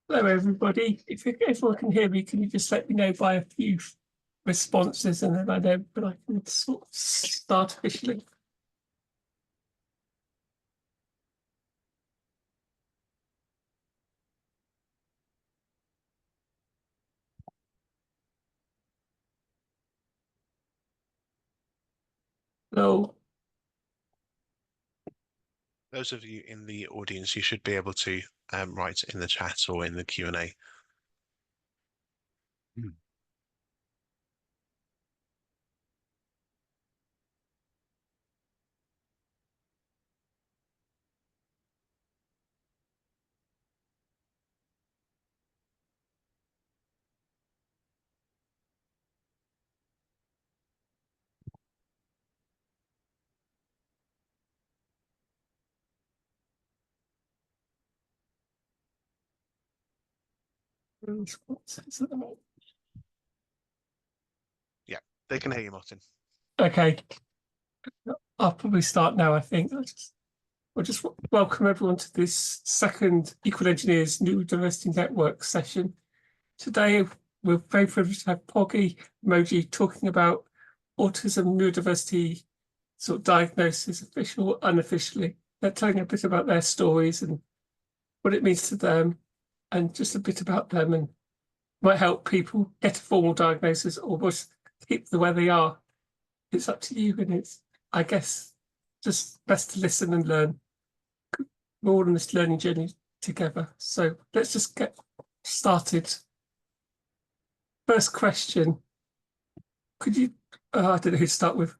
Hello, everybody. If everyone can hear me, can you just let me know by a few responses, and then I know, but I can sort of start officially. Hello. Those of you in the audience, you should be able to write in the chat or in the Q&A. Yeah, they can hear you, Martin. Okay. I'll probably start now, I think. I'll just welcome everyone to this second Equal Engineers Neurodiversity Network session. Today, we're very privileged to have Poggy Emoji talking about autism, neurodiversity, sort of diagnosis, official, unofficially. They're telling a bit about their stories and what it means to them, and just a bit about them, and might help people get a formal diagnosis or just keep them where they are. It's up to you, and it's, I guess, just best to listen and learn. We're all on this learning journey together. So let's just get started. First question. Could you, I don't know who to start with.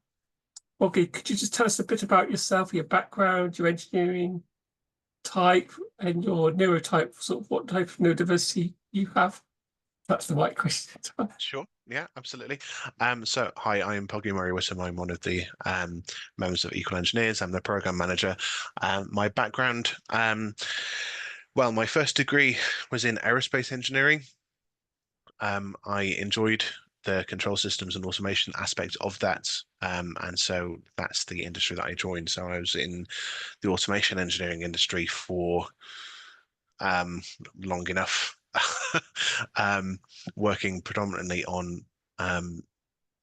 Oggy, could you just tell us a bit about yourself, your background, your engineering type, and your neurotype, sort of what type of neurodiversity you have? That's the right question. Sure. Yeah, absolutely. So hi, I'm Poggy Murray-Witham. I'm one of the members of Equal Engineers. I'm the program manager. My background, well, my first degree was in aerospace engineering. I enjoyed the control systems and automation aspect of that. And so that's the industry that I joined. So I was in the automation engineering industry for long enough, working predominantly on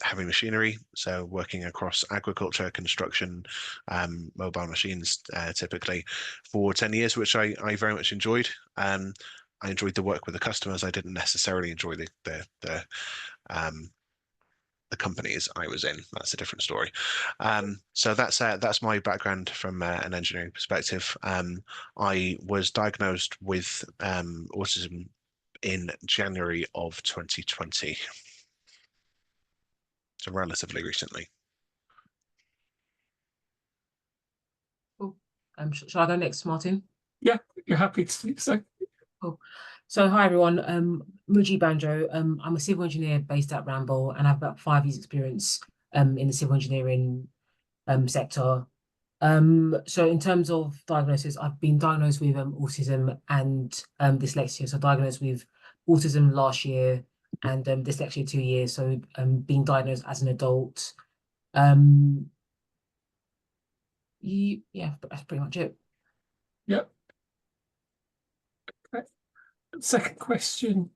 heavy machinery, so working across agriculture, construction, mobile machines, typically for 10 years, which I very much enjoyed. I enjoyed the work with the customers. I didn't necessarily enjoy the companies I was in. That's a different story. So that's my background from an engineering perspective. I was diagnosed with autism in January of 2020. So relatively recently. Cool. Shall I go next, Martin? Yeah, you're happy to speak. So, cool. So hi everyone. Muji Banjo. I'm a civil engineer based at Ramble, and I've about 5 years experience in the civil engineering sector. So in terms of diagnosis, I've been diagnosed with autism and dyslexia. So diagnosed with autism last year and dyslexia 2 years. So being diagnosed as an adult. Yeah, that's pretty much it. Yep. Okay. Second question.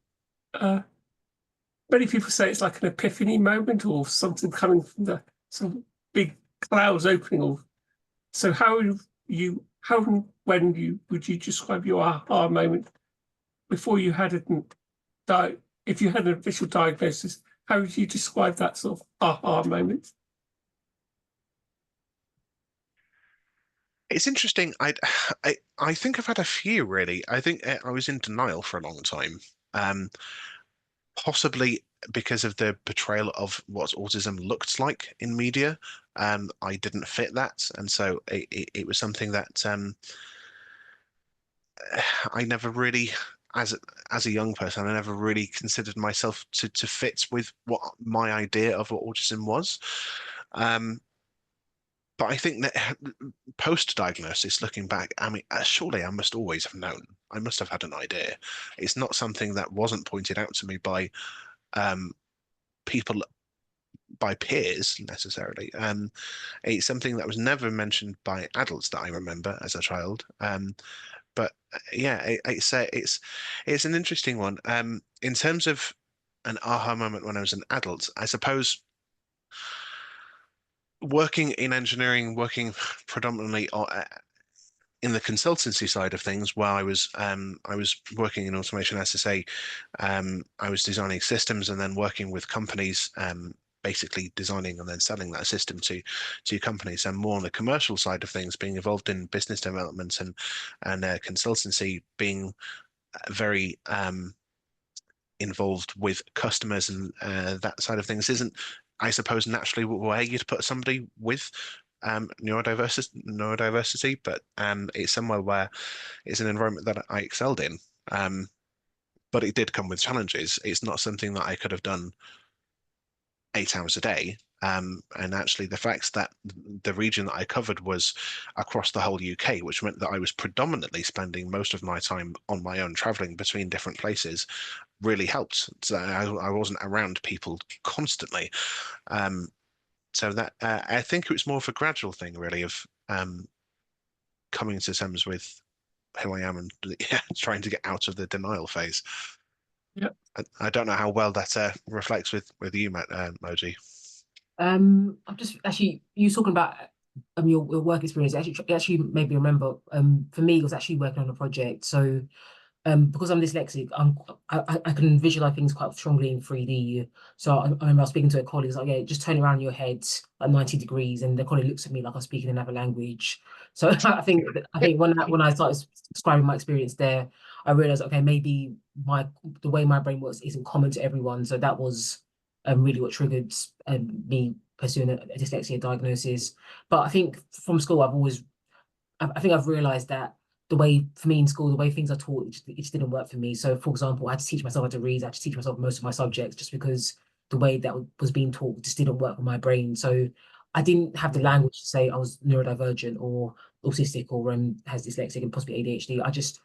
Many people say it's like an epiphany moment or something coming from the some big clouds opening. Or so, how and when would you describe your aha moment before you had it? If you had an official diagnosis, how would you describe that sort of aha moment? It's interesting. I think I've had a few, really. I think I was in denial for a long time, possibly because of the portrayal of what autism looked like in media. I didn't fit that, and so it was something that I never really, as a young person, I never really considered myself to fit with what my idea of what autism was. But I think that post-diagnosis, looking back, I mean, surely I must always have known. I must have had an idea. It's not something that wasn't pointed out to me by people, by peers necessarily. It's something that was never mentioned by adults that I remember as a child. But yeah, it's an interesting one. In terms of an aha moment when I was an adult, I suppose working in engineering, working predominantly in the consultancy side of things, while I was working in automation, as to say, I was designing systems and then working with companies, basically designing and then selling that system to companies, and more on the commercial side of things, being involved in business development and consultancy, being very involved with customers and that side of things isn't, I suppose, naturally where you'd put somebody with neurodiversity, but it's somewhere where it's an environment that I excelled in. But it did come with challenges. It's not something that I could have done 8 hours a day. And actually, the fact that the region that I covered was across the whole UK, which meant that I was predominantly spending most of my time on my own, traveling between different places, really helped. So I wasn't around people constantly. So that I think it was more of a gradual thing, really, of coming to terms with who I am and trying to get out of the denial phase. Yep. I don't know how well that reflects with you, Moji. I'm just actually you talking about your work experience. It actually made me remember. For me, it was actually working on a project. So because I'm dyslexic, I can visualize things quite strongly in 3D. So I remember I was speaking to a colleague, like, yeah, just turn around your head at 90 degrees, and the colleague looks at me like I'm speaking another language. So I think when I started describing my experience there, I realized, okay, maybe the way my brain works isn't common to everyone. So that was really what triggered me pursuing a dyslexia diagnosis. But I think from school, I think I've realized that the way, for me in school, the way things are taught, it just didn't work for me. So, for example, I had to teach myself how to read. I had to teach myself most of my subjects just because the way that was being taught just didn't work with my brain. So I didn't have the language to say I was neurodivergent or autistic or has dyslexic and possibly ADHD. I just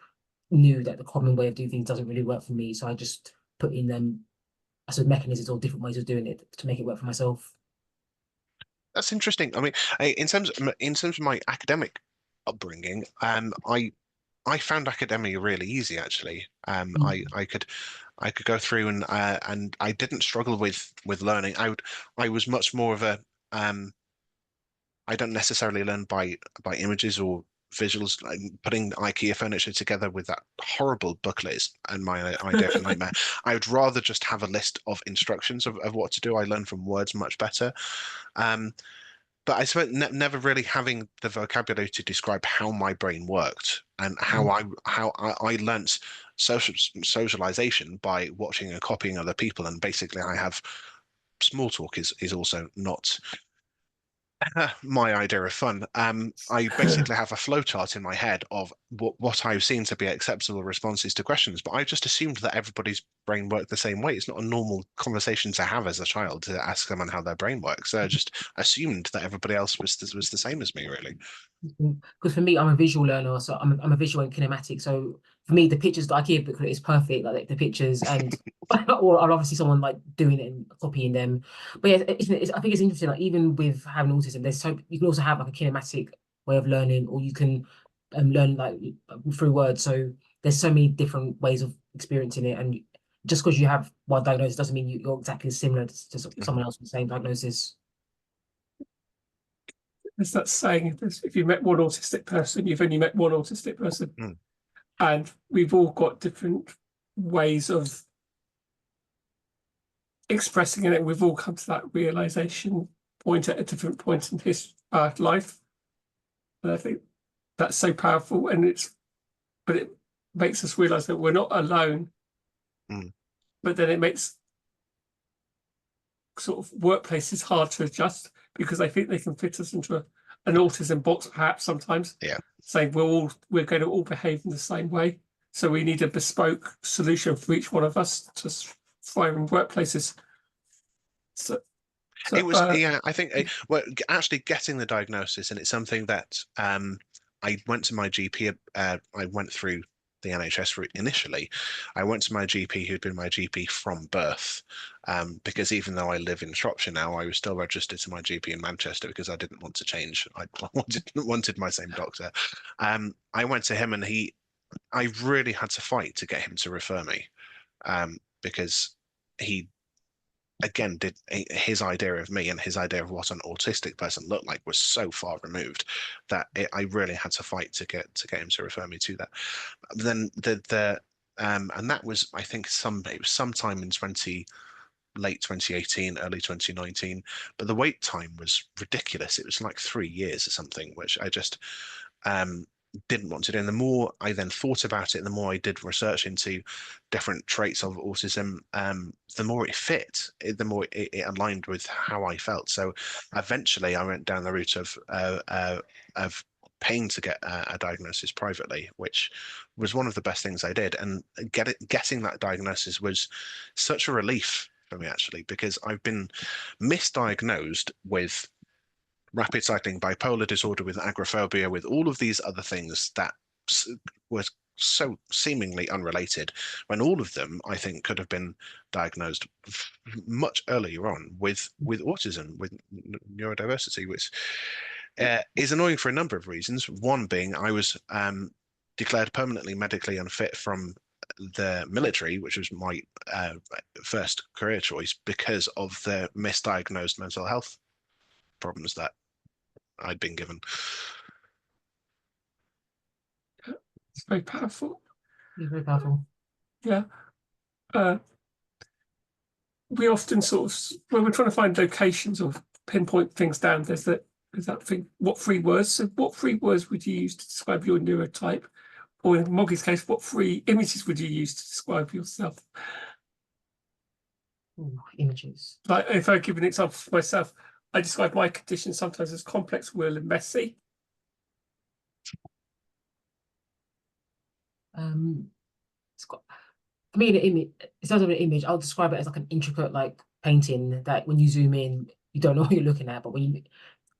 knew that the common way of doing things doesn't really work for me. So I just put in I suppose, mechanisms or different ways of doing it to make it work for myself. That's interesting. I mean, in terms of my academic upbringing, I found academia really easy, actually. I could go through and I didn't struggle with learning. I was much more of a I don't necessarily learn by images or visuals. Like putting IKEA furniture together with that horrible booklet is and my idea of a nightmare. I would rather just have a list of instructions of what to do. I learn from words much better. But I suppose never really having the vocabulary to describe how my brain worked and how I learnt socialization by watching and copying other people. And basically, I have small talk is also not my idea of fun. I basically have a flowchart in my head of what I've seen to be acceptable responses to questions, but I just assumed that everybody's brain worked the same way. It's not a normal conversation to have as a child to ask someone how their brain works. So I just assumed that everybody else was the same as me, really. Because for me, I'm a visual learner, so I'm a visual and kinematic. So for me, the pictures that I give is perfect, like the pictures, and or I'll obviously someone like doing it and copying them. But yeah, I think it's interesting. Like even with having autism, you can also have like a kinematic way of learning, or you can learn like through words. So there's so many different ways of experiencing it, and just because you have one diagnosis doesn't mean you're exactly similar to someone else with the same diagnosis. There's that saying, if you met one autistic person, you've only met one autistic person. Mm. And we've all got different ways of expressing it. We've all come to that realization point at a different point in his life. And I think that's so powerful. But it makes us realize that we're not alone. Mm. But then it makes sort of workplaces hard to adjust because I think they can fit us into an autism box perhaps sometimes. Yeah. Saying we're going to all behave in the same way. So we need a bespoke solution for each one of us to thrive in workplaces. So It was I think well, actually getting the diagnosis, and it's something that I went to my GP. I went through the NHS route initially. I went to my GP, who'd been my GP from birth, because even though I live in Shropshire now, I was still registered to my GP in Manchester because I didn't want to change. I wanted my same doctor. I went to him, and I really had to fight to get him to refer me, because he, again, did his idea of me and his idea of what an autistic person looked like was so far removed that I really had to fight to get him to refer me to that. But then and that was, I think, it was sometime in late 2018, early 2019, but the wait time was ridiculous. It was like 3 years or something, which I just didn't want to do. And the more I then thought about it, the more I did research into different traits of autism, the more it fit, the more it aligned with how I felt. So eventually I went down the route of paying to get a diagnosis privately, which was one of the best things I did. And getting that diagnosis was such a relief for me, actually, because I've been misdiagnosed with rapid cycling bipolar disorder, with agoraphobia, with all of these other things that was so seemingly unrelated, when all of them, I think, could have been diagnosed much earlier on with autism, with neurodiversity, which is annoying for a number of reasons. One being I was declared permanently medically unfit from the military, which was my first career choice, because of the misdiagnosed mental health problems that I'd been given. It's very powerful. It's very powerful. Yeah. We often sort of, when we're trying to find locations or pinpoint things down, there's that thing, what 3 words? So what 3 words would you use to describe your neurotype? Or in Moggy's case, what 3 images would you use to describe yourself? Ooh, images. Like, if I give an example for myself, I describe my condition sometimes as complex, real, and messy. It's got, for me, the image, it sounds like an image. I'll describe it as like an intricate, like, painting that when you zoom in, you don't know what you're looking at, but when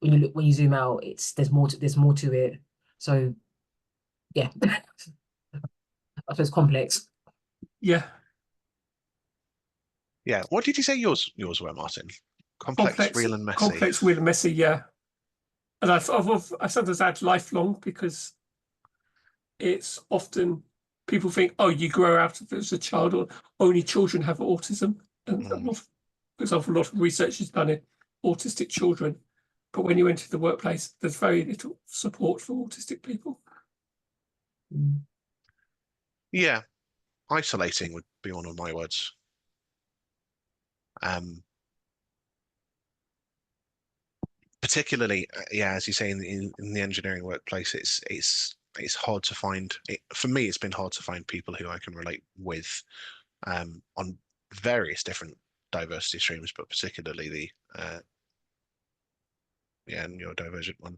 you zoom out, there's more to it. So yeah, I suppose complex. Yeah. Yeah. What did you say yours were, Martin? Complex, real, and messy. Complex, real, and messy. Yeah. And I sometimes add lifelong, because it's often people think, oh, you grow out of it as a child, or only children have autism. And for example, a lot of research is done in autistic children, but when you enter the workplace, there's very little support for autistic people. Yeah, isolating would be one of my words. Particularly, yeah, as you say, in the engineering workplace, it's hard to find. For me, it's been hard to find people who I can relate with on various different diversity streams, but particularly the neurodivergent one.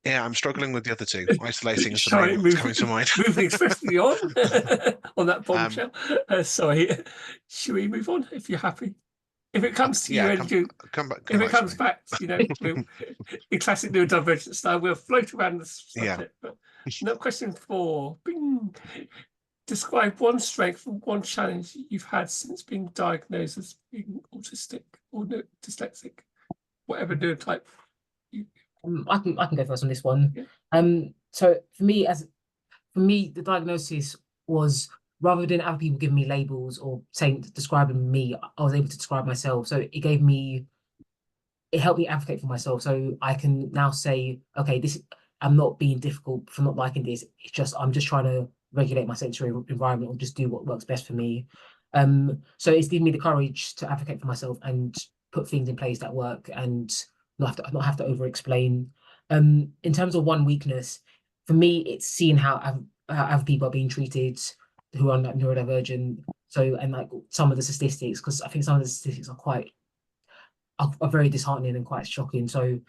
Yeah, I'm struggling with the other 2. Isolating is the main one that's coming to mind. Moving expressly on that bombshell. Sorry, should we move on if you're happy? If it comes to you, come back. If it comes back, in classic neurodivergent style, we'll float around the subject. But no, question 4. Bing. Describe one strength and one challenge you've had since being diagnosed as being autistic or dyslexic, whatever neurotype. I can go first on this one. Yeah. So for me, the diagnosis was, rather than other people giving me labels or describing me, I was able to describe myself. So it helped me advocate for myself. So I can now say, okay, I'm not being difficult for not liking this. I'm just trying to regulate my sensory environment, or just do what works best for me. So it's given me the courage to advocate for myself and put things in place that work, and not have to over explain. In terms of one weakness, for me, it's seeing how other people are being treated who are neurodivergent. So, and like some of the statistics, because I think some of the statistics are very disheartening and quite shocking. So,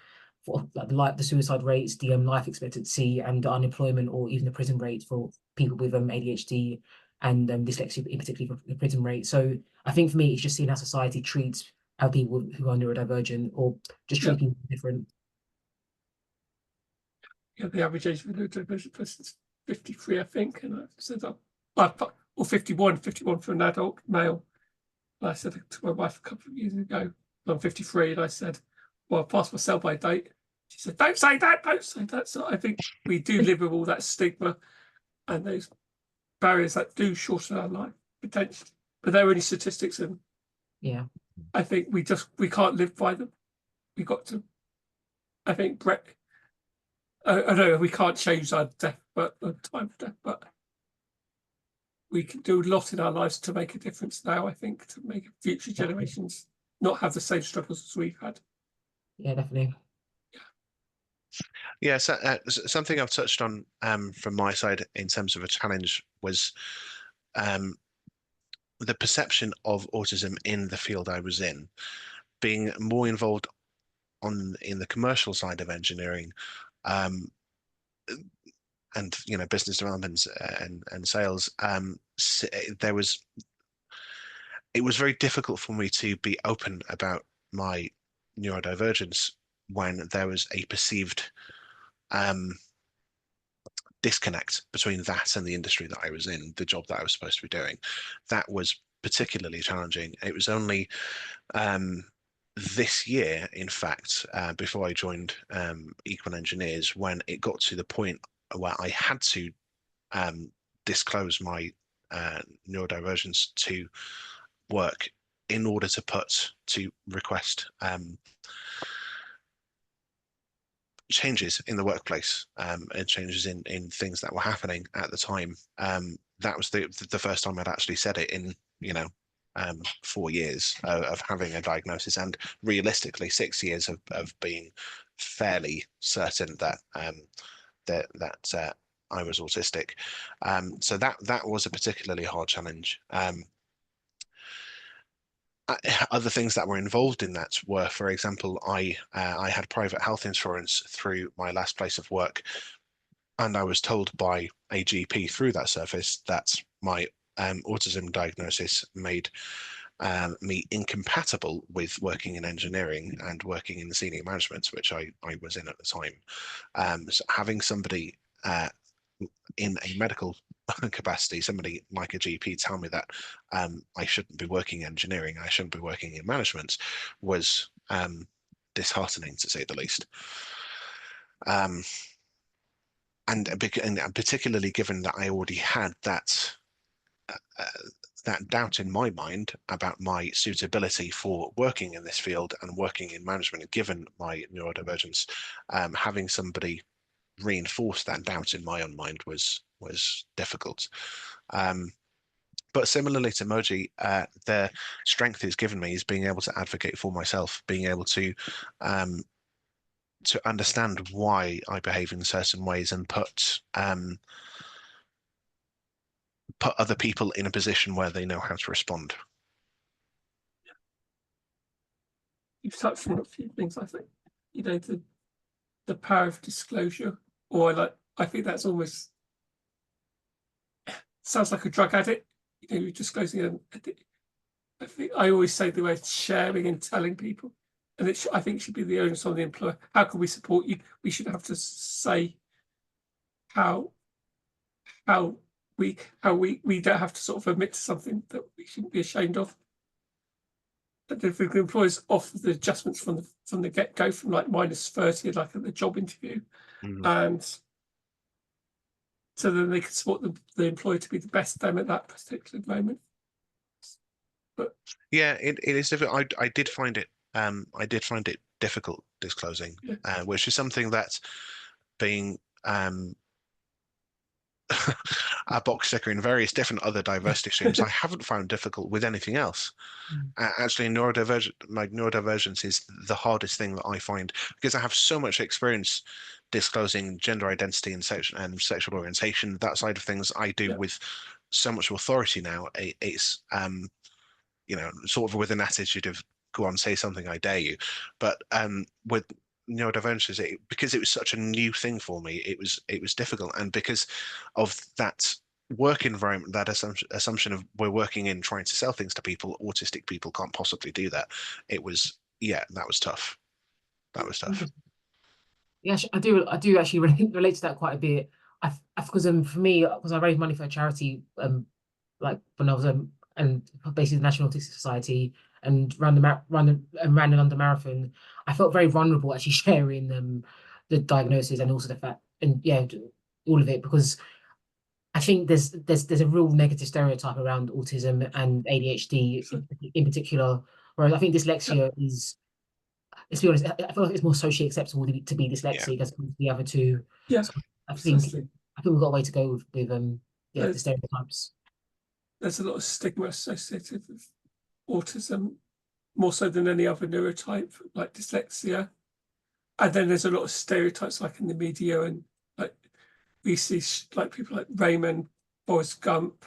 for like the suicide rates, the life expectancy, and the unemployment, or even the prison rates for people with ADHD and dyslexia, in particular the prison rate. So I think for me, it's just seeing how society treats other people who are neurodivergent, or just treat people different. Yeah, the average age of a neurodivergent person is 53, I think, and I've said that, or 51 for an adult male. I said to my wife a couple of years ago, I'm 53, and I said, well, I passed my sell-by date. She said, don't say that, don't say that. So I think we do live with all that stigma and those barriers that do shorten our life potentially. But they're only statistics, and Yeah. I think we can't live by them. We got to, I think I know we can't change our death, but the time of death, but we can do a lot in our lives to make a difference now, I think, to make future generations not have the same struggles as we've had. Yeah, definitely. Yeah, so, something I've touched on from my side in terms of a challenge was the perception of autism in the field I was in, being more involved in the commercial side of engineering, and business development and sales. It was very difficult for me to be open about my neurodivergence when there was a perceived disconnect between that and the industry that I was in, the job that I was supposed to be doing. That was particularly challenging. It was only this year, in fact, before I joined EqualEngineers, when it got to the point where I had to disclose my neurodivergence to work in order to request changes in the workplace, and changes in things that were happening at the time. That was the first time I'd actually said it in 4 years of having a diagnosis, and realistically 6 years of being fairly certain that that I was autistic. So that was a particularly hard challenge. Other things that were involved in that were, for example, I had private health insurance through my last place of work, and I was told by a GP through that service that my autism diagnosis made me incompatible with working in engineering and working in the senior management, which I was in at the time. So having somebody in a medical capacity, somebody like a GP, tell me that I shouldn't be working in engineering, I shouldn't be working in management, was disheartening, to say the least. And particularly given that I already had that doubt in my mind about my suitability for working in this field and working in management, given my neurodivergence, having somebody reinforce that doubt in my own mind was difficult. But similarly to Moji, the strength it's given me is being able to advocate for myself, being able to understand why I behave in certain ways and put other people in a position where they know how to respond. You've touched on a few things, I think. The power of disclosure, or I think that's almost sounds like a drug addict. You're disclosing I think I always say the word sharing and telling people, and I think it should be the onus on the employer. How can we support you? We should have to say how we don't have to sort of admit to something that we shouldn't be ashamed of. But if the employers offer the adjustments from the get-go, from like -30, like at the job interview, and so then they can support the employee to be the best them at that particular moment. But yeah, it is difficult. I did find it difficult disclosing, which is something that, being a box ticker in various different other diversity streams, I haven't found difficult with anything else. Actually, my neurodivergence is the hardest thing that I find, because I have so much experience disclosing gender identity and sexual orientation, that side of things I do with so much authority now. It's sort of with an attitude of go on, say something, I dare you. But with neurodivergence, because it was such a new thing for me, it was difficult. And because of that work environment, that assumption of we're working in trying to sell things to people, autistic people can't possibly do that. That was tough. That was tough. Yeah, I do actually relate to that quite a bit. Because for me, because I raised money for a charity, like when I was and basically the National Autistic Society, and ran the London Marathon, I felt very vulnerable actually sharing the diagnosis and also the fact, and yeah, all of it, because I think there's a real negative stereotype around autism and ADHD in particular, whereas I think dyslexia is, let's be honest, I feel like it's more socially acceptable to be dyslexic as opposed to the other two. Yeah, So I think precisely. we've got a way to go with yeah, the There's stereotypes. there's a lot of stigma associated with autism, more so than any other neurotype, like dyslexia. And then there's a lot of stereotypes, like in the media, and like we see like people like Raymond, Forrest Gump,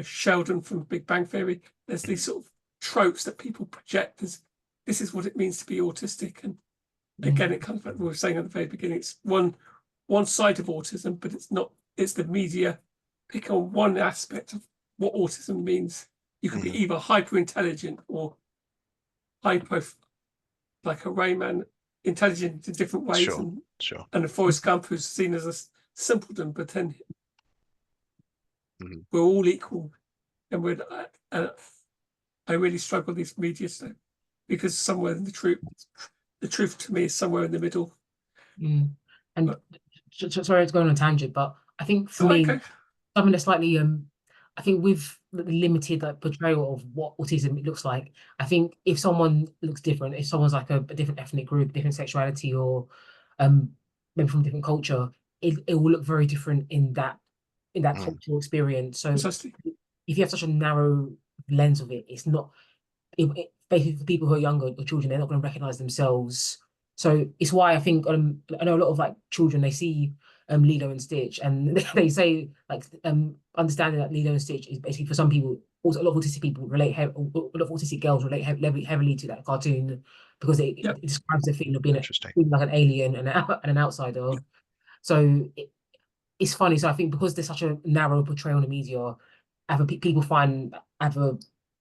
Sheldon from Big Bang Theory. There's these sort of tropes that people project as this is what it means to be autistic. And again, it comes back to what we were saying at the very beginning. It's one side of autism, but it's not. It's the media pick on one aspect of what autism means. You can be either hyper intelligent or hypo, like a Rayman, intelligent in different ways, Sure. and a Forrest Gump who's seen as a simpleton, but then we're all equal, and I really struggle with these media stuff because somewhere in the truth to me is somewhere in the middle. And sorry to go on a tangent, but I think for me, okay. something that's slightly I think with the limited like portrayal of what autism looks like, I think if someone looks different, if someone's like a different ethnic group, different sexuality, or maybe from a different culture, it will look very different in that cultural experience. So Precisely. if you have such a narrow lens of it, it's not basically for people who are younger or children, they're not going to recognize themselves. So it's why I think I know a lot of like children, they see Lilo and Stitch, and they say like understanding that Lilo and Stitch is basically, for some people, also a lot of autistic people relate, a lot of autistic girls relate heavily to that cartoon because it describes the feeling of being like an alien and an outsider. So it's funny. So I think because there's such a narrow portrayal in the media, other people find other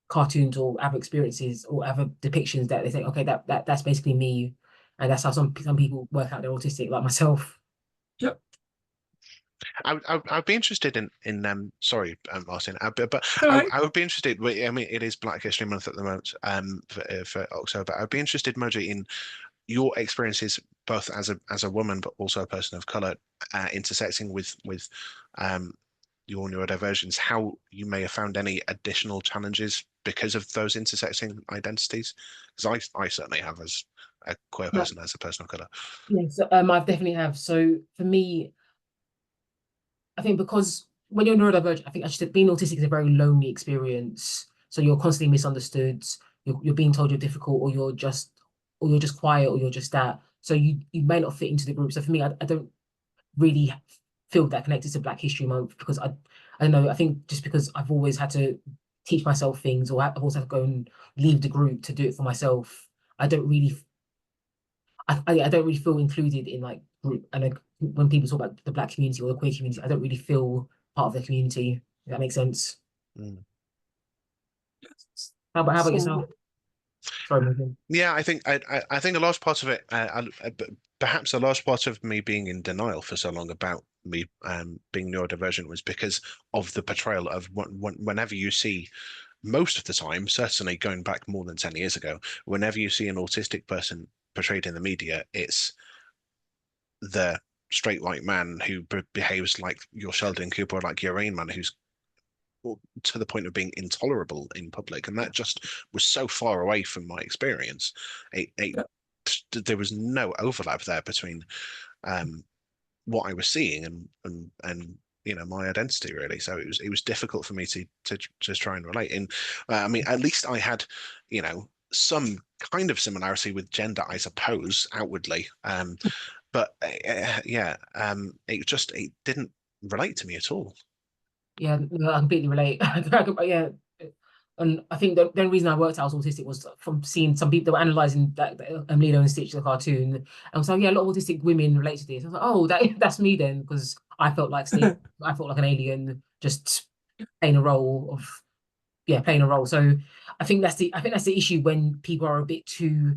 cartoons or other experiences or other depictions that they think, okay, that's basically me, and that's how some people work out they're autistic, like myself. Yep. I'd be interested in sorry, Martin, but right. I would be interested. I mean, it is Black History Month at the moment for October. I'd be interested, Moji, in your experiences both as a woman but also a person of color intersecting with your neurodivergence, how you may have found any additional challenges because of those intersecting identities, because I certainly have as a queer person, as a person of color. Yeah, so I definitely have. So for me, I think because when you're neurodivergent, I think actually being autistic is a very lonely experience. So you're constantly misunderstood. You're being told you're difficult, or you're just quiet, or you're just that. So you may not fit into the group. So for me, I don't really feel that connected to Black History Month because I don't know. I think just because I've always had to teach myself things, or I've always had to go and leave the group to do it for myself. I don't really feel included in like group, and like when people talk about the Black community or the queer community, I don't really feel part of the community. If that makes sense. How about yourself? Sorry, Morgan. Yeah, I think a large part of it, perhaps a large part of me being in denial for so long about me being neurodivergent was because of the portrayal of whenever you see, most of the time, certainly going back more than 10 years ago, whenever you see an autistic person portrayed in the media, it's the straight white man who behaves like your Sheldon Cooper or like your Rain Man, who's to the point of being intolerable in public, and that just was so far away from my experience. There was no overlap there between what I was seeing and my identity, really. So it was difficult for me to just try and relate. And I mean, at least I had some kind of similarity with gender, I suppose, outwardly. But it didn't relate to me at all. Yeah, no, I completely relate. Yeah, and I think the only reason I worked out I was autistic was from seeing some people that were analysing that Lilo and Stitch, the cartoon, and I was like, yeah, a lot of autistic women relate to this. I was like, oh, that's me then, because I felt like Stitch, I felt like an alien, just playing a role. So I think that's the issue when people are a bit too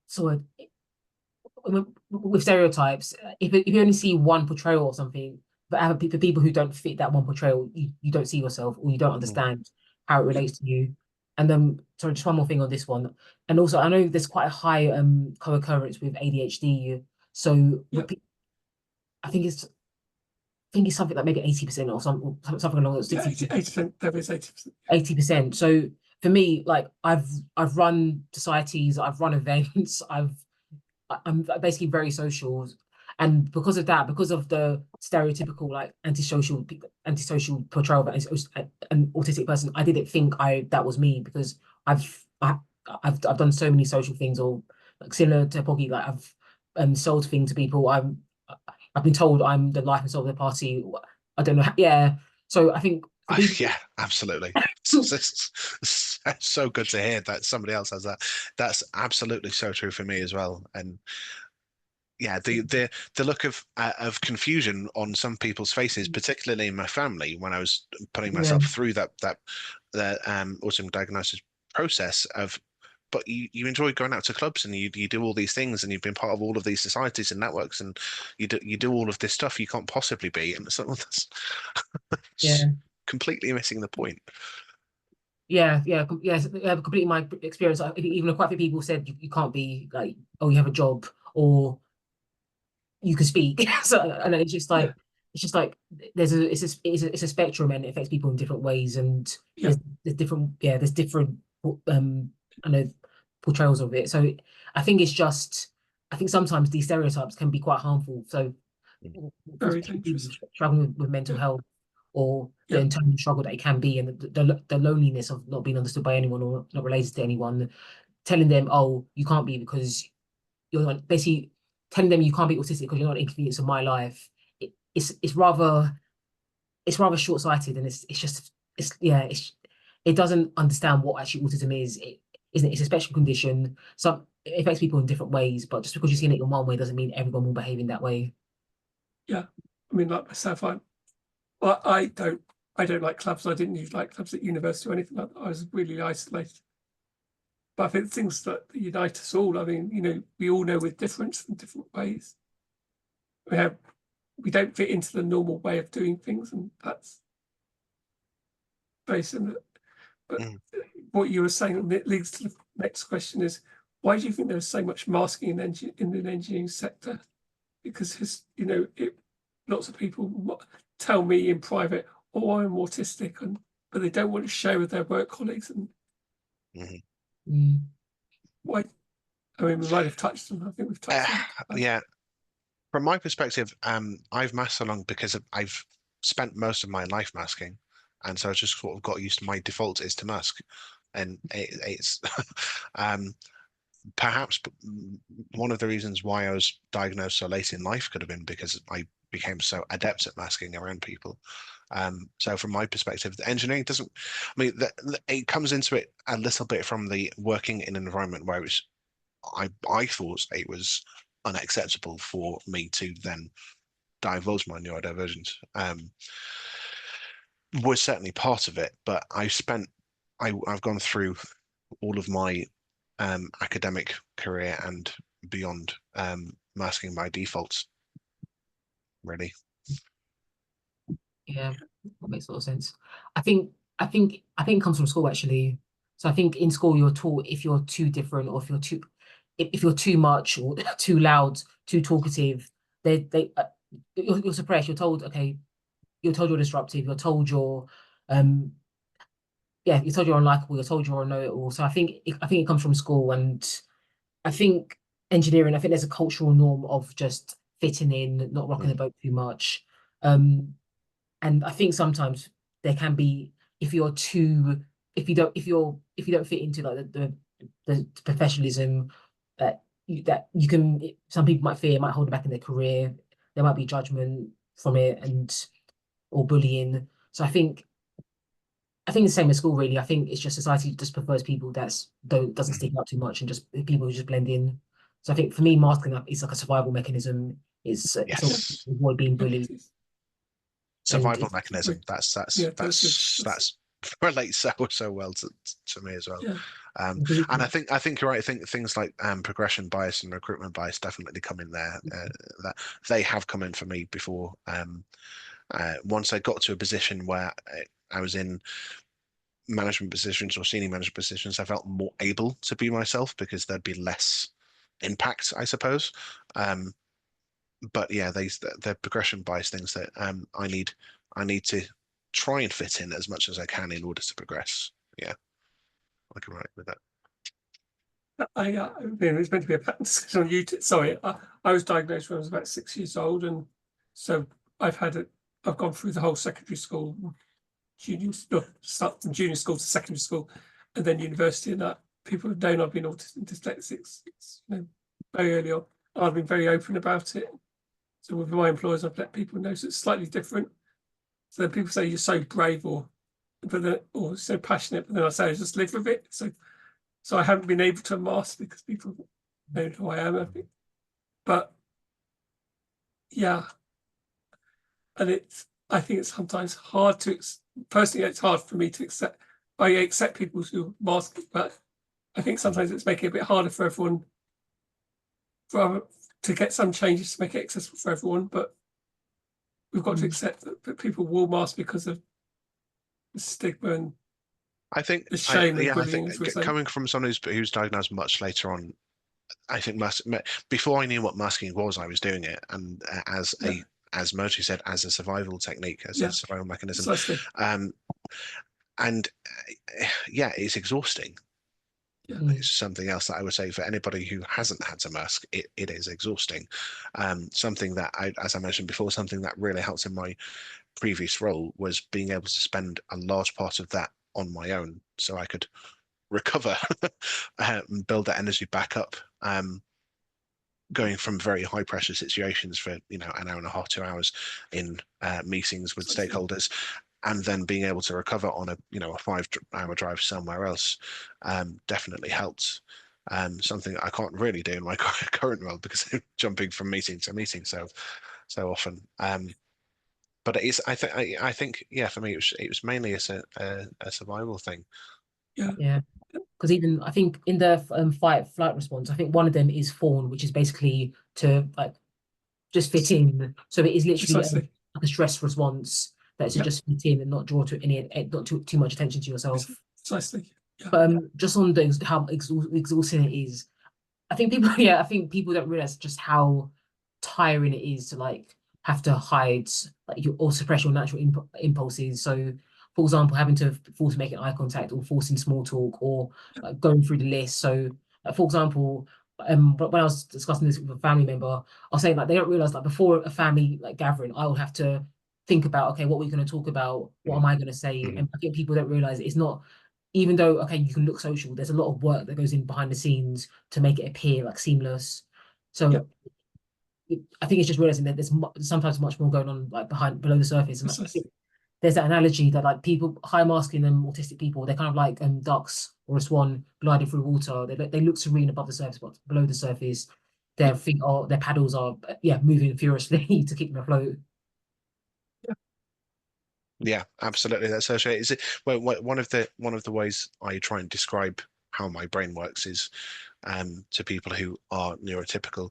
sort of with stereotypes. If you only see one portrayal or something, but for people who don't fit that one portrayal, you don't see yourself, or you don't understand how it relates to you. And then, sorry, just one more thing on this one. And also, I know there's quite a high co-occurrence with ADHD. So Yep. I think it's something like maybe 80% or something along those 80%, there is 80%. 80%. So for me, like I've run societies, I've run events, I'm basically very social. And because of that, because of the stereotypical like antisocial portrayal of an autistic person, I didn't think that was me, because I've done so many social things, or like similar to Poggy, like I've sold things to people. I've been told I'm the life and soul of the party. I don't know. Yeah. So I think for people, Yeah, absolutely. It's so good to hear that somebody else has that. That's absolutely so true for me as well. And yeah, the look of confusion on some people's faces, particularly in my family, when I was putting yeah, myself through the autism diagnosis process of, but you enjoy going out to clubs and you do all these things and you've been part of all of these societies and networks and you do all of this stuff you can't possibly be, and it's like, well, that's yeah. completely missing the point. Yeah, completely my experience. Even quite a few people said you can't be like, oh, you have a job or you can speak. So, and it's just like, it's a spectrum, and it affects people in different ways. And Yeah. there's different I know, portrayals of it. So I think I think sometimes these stereotypes can be quite harmful. So Very especially people dangerous. struggling with mental Yeah. health, or the Yeah. internal struggle that it can be, and the loneliness of not being understood by anyone or not related to anyone, telling them, oh, you can't be because you're not, basically telling them you can't be autistic because you're not an inconvenience of my life. It's rather short-sighted, and it doesn't understand what actually autism is. It's a special condition. It affects people in different ways, but just because you're seeing it in one way doesn't mean everyone will behave in that way. Yeah. I mean, like myself, I don't like clubs. I didn't use like clubs at university or anything like that. I was really isolated. But I think things that unite us all, I mean, we all know we're different in different ways. We don't fit into the normal way of doing things, and that's very similar. But what you were saying, and it leads to the next question, is why do you think there's so much masking in the engineering sector? Because lots of people tell me in private, "Oh, I'm autistic," but they don't want to share with their work colleagues. And why? I mean, we might have touched on. I think we've touched on. Yeah, from my perspective, I've masked along because I've spent most of my life masking, and so I just sort of got used to my default is to mask, and it's perhaps one of the reasons why I was diagnosed so late in life could have been because I became so adept at masking around people. So from my perspective, the engineering doesn't, I mean, it comes into it a little bit from the working in an environment where I thought it was unacceptable for me to then divulge my neurodivergence. Was certainly part of it, but I've gone through all of my academic career and beyond masking by default, really. Yeah, that makes a lot of sense. I think it comes from school, actually. So I think in school you're taught, if you're too different, or if you're too much or too loud, too talkative, you're suppressed. You're told, okay, you're told you're disruptive. You're told um you're told you're unlikable. You're told you're a know-it-all. So I think it comes from school. And I think engineering, I think there's a cultural norm of just fitting in, not rocking the boat too much. And I think sometimes there can be, if you don't fit into like the professionalism that you can, some people might fear, it might hold them back in their career. There might be judgment from it, or bullying. So I think the same as school, really. I think it's just society just prefers people doesn't stick out too much, and just people who just blend in. So I think for me, masking up is like a survival mechanism. It's Yes. avoid being bullied. Survival mechanism. Yeah, That's relates so well to me as well. Yeah. And I think you're right. I think things like progression bias and recruitment bias definitely come in there. That they have come in for me before. Once I got to a position where I was in management positions or senior management positions, I felt more able to be myself because there'd be less impact, I suppose. But yeah, they're progression bias things that I need to try and fit in as much as I can in order to progress. Yeah, I can write with that. It's meant to be a pattern discussion on YouTube. Sorry, I was diagnosed when I was about 6 years old, and so I've gone through the whole secondary school, start from junior school to secondary school, and then university, and that people have known I've been autistic and dyslexic, very early on. I've been very open about it. So with my employers, I've let people know so it's slightly different. So then people say you're so brave or so passionate, but then I say I just live with it. So I haven't been able to mask because people know who I am, I think. But yeah, and I think it's sometimes hard to, personally, it's hard for me to accept. I accept people who mask, but I think sometimes it's making it a bit harder for everyone to get some changes to make it accessible for everyone. But we've got to accept that people will mask because of the stigma and I think the shame and I bullying. think coming from someone who's diagnosed much later on, I think before I knew what masking was, I was doing it, and as Moji said, as a survival technique, as a survival mechanism. Precisely. And yeah, it's exhausting. Yeah. It's something else that I would say for anybody who hasn't had to mask, it is exhausting. Something that as I mentioned before, something that really helps in my previous role was being able to spend a large part of that on my own, so I could recover and build that energy back up. Going from very high pressure situations for an hour and a half, 2 hours in meetings with stakeholders, and then being able to recover on a 5-hour drive somewhere else definitely helped. Something I can't really do in my current role because I'm jumping from meeting to meeting so often. But I think for me it was mainly a survival thing. Yeah. Because even I think in the fight flight response, I think one of them is fawn, which is basically to just fit in. So it is literally like a stress response that's to just fit in and not draw not too much attention to yourself. Precisely. Yeah. But just on how exhausting it is, I think people don't realize just how tiring it is to have to hide or suppress your natural impulses. So, for example, having to force making eye contact or forcing small talk or going through the list. So, for example, but when I was discussing this with a family member, I was saying they don't realize before a family gathering, I would have to think about, okay, what we're going to talk about, what am I going to say, and I think people don't realize it's not. Even though, okay, you can look social, there's a lot of work that goes in behind the scenes to make it appear seamless. So I think it's just realizing that there's sometimes much more going on below the surface. And there's that analogy that people high masking them autistic people, they're kind of like ducks or a swan gliding through water. They look serene above the surface, but below the surface, their paddles are moving furiously to keep them afloat. Yeah, absolutely. That's so. Is it one of the ways I try and describe how my brain works is to people who are neurotypical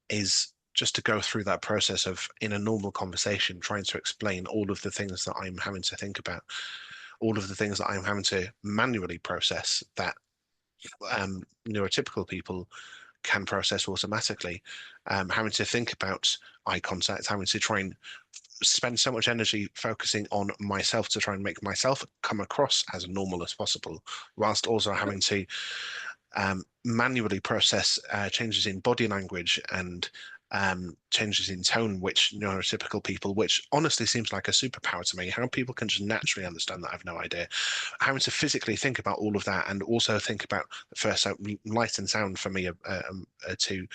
is just to go through that process of, in a normal conversation, trying to explain all of the things that I'm having to think about, all of the things that I'm having to manually process that neurotypical people can process automatically, having to think about eye contact, having to try and spend so much energy focusing on myself to try and make myself come across as normal as possible, whilst also having to manually process changes in body language and changes in tone, which neurotypical people, which honestly seems like a superpower to me, how people can just naturally understand that, I've no idea. Having to physically think about all of that, and also think about first light and sound for me two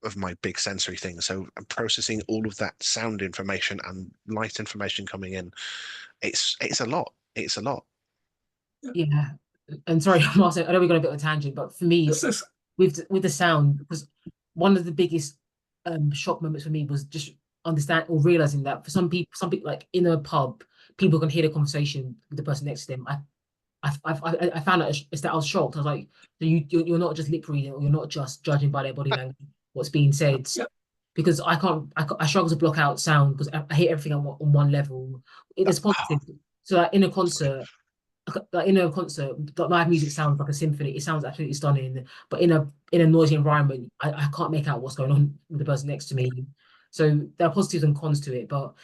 of my big sensory things. So I'm processing all of that sound information and light information coming in. It's a lot. It's a lot. Yeah. And sorry, Martin, I know we're going a bit of a tangent, but for me, with the sound, because one of the biggest shock moments for me was just understand or realizing that for some people in a pub, people can hear the conversation with the person next to them. I found out that I was shocked. I was like, you're not just lip reading, or you're not just judging by their body language what's being said, because I struggle to block out sound because I hear everything on one level. It's positive. So like in a concert, live music sounds like a symphony. It sounds absolutely stunning. But in a noisy environment, I can't make out what's going on with the person next to me. So there are positives and cons to it. But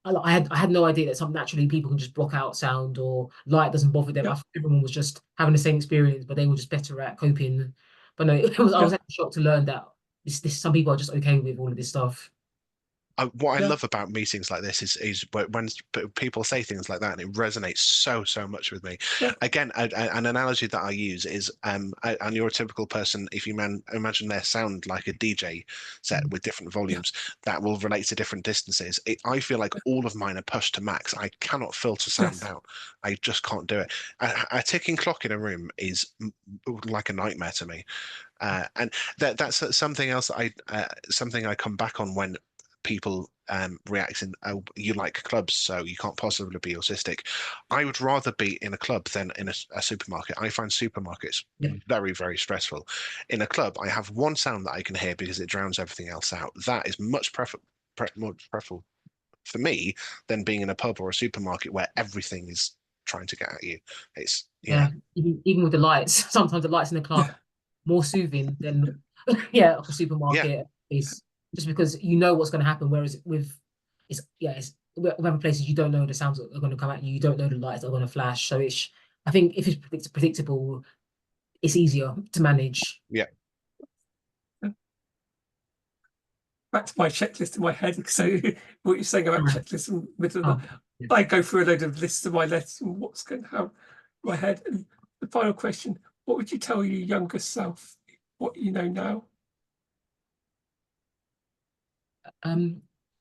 I had no idea that some naturally people can just block out sound or light doesn't bother them. I Yeah. thought everyone was just having the same experience, but they were just better at coping. But no, I was actually shocked to learn that this some people are just okay with all of this stuff. What I Yeah. love about meetings like this is when people say things like that, and it resonates so much with me. Yeah. Again, an analogy that I use is, and you're a typical person, if you imagine their sound like a DJ set with different volumes, that will relate to different distances. I feel like all of mine are pushed to max. I cannot filter sound out. I just can't do it. A ticking clock in a room is like a nightmare to me. And that's something else something I come back on when people react in, oh, you like clubs, so you can't possibly be autistic. I would rather be in a club than in a supermarket. I find supermarkets very stressful. In a club, I have one sound that I can hear because it drowns everything else out. That is much more preferable for me than being in a pub or a supermarket where everything is trying to get at you. It's Even with the lights, sometimes the lights in the club more soothing than like a supermarket is, just because you know what's going to happen. Whereas with with other places you don't know the sounds that are going to come at you. You don't know the lights that are going to flash. So I think if it's predictable, it's easier to manage. Yeah. Back to my checklist in my head. So what you're saying about checklists and I go through a load of lists of my letters and what's going to happen in my head. And the final question: what would you tell your younger self? What you know now?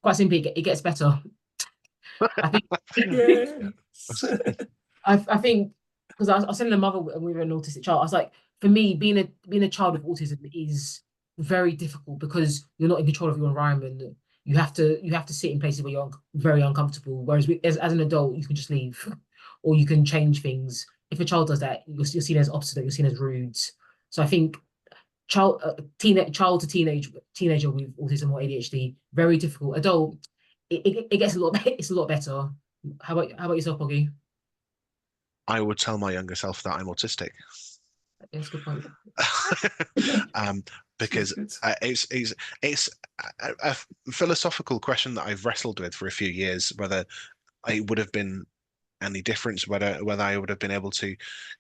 Quite simply, it gets better. I think. I think because I was telling a mother with an autistic child, I was like, for me, being a child with autism is very difficult because you're not in control of your environment. You have to sit in places where you're very uncomfortable. Whereas as an adult, you can just leave, or you can change things. If a child does that, you're seen as obstinate, you're seen as rude. So I think child to teenager with autism or ADHD, very difficult. Adult, it gets it's a lot better. How about yourself, Boggy? I would tell my younger self that I'm autistic. That's a good point. Because it's a philosophical question that I've wrestled with for a few years, whether it would have been any difference, whether I would have been able to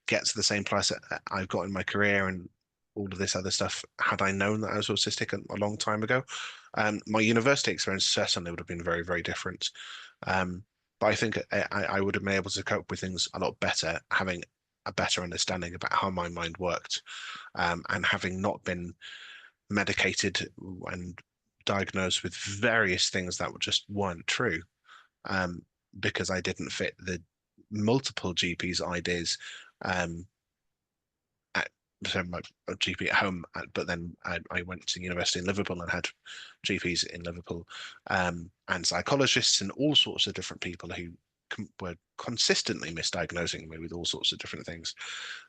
get to the same place that I've got in my career and all of this other stuff had I known that I was autistic a long time ago. My university experience certainly would have been very different. But I think I would have been able to cope with things a lot better, having a better understanding about how my mind worked, and having not been medicated and diagnosed with various things that just weren't true, because I didn't fit the multiple GPs' ideas. So my GP at home, but then I went to university in Liverpool and had GPs in Liverpool, and psychologists and all sorts of different people who were consistently misdiagnosing me with all sorts of different things.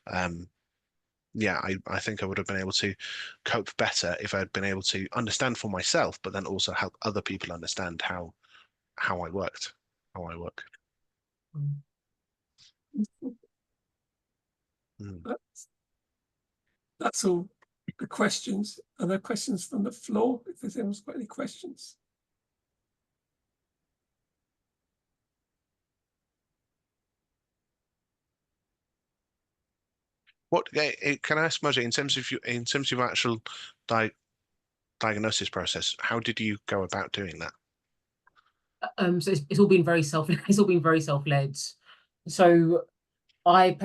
I think I would have been able to cope better if I'd been able to understand for myself, but then also help other people understand how I work. That's all the questions. Are there questions from the floor? If there's anyone's got any questions. What can I ask, Moji, in terms of your actual diagnosis process, how did you go about doing that? So it's all been very self-led. So I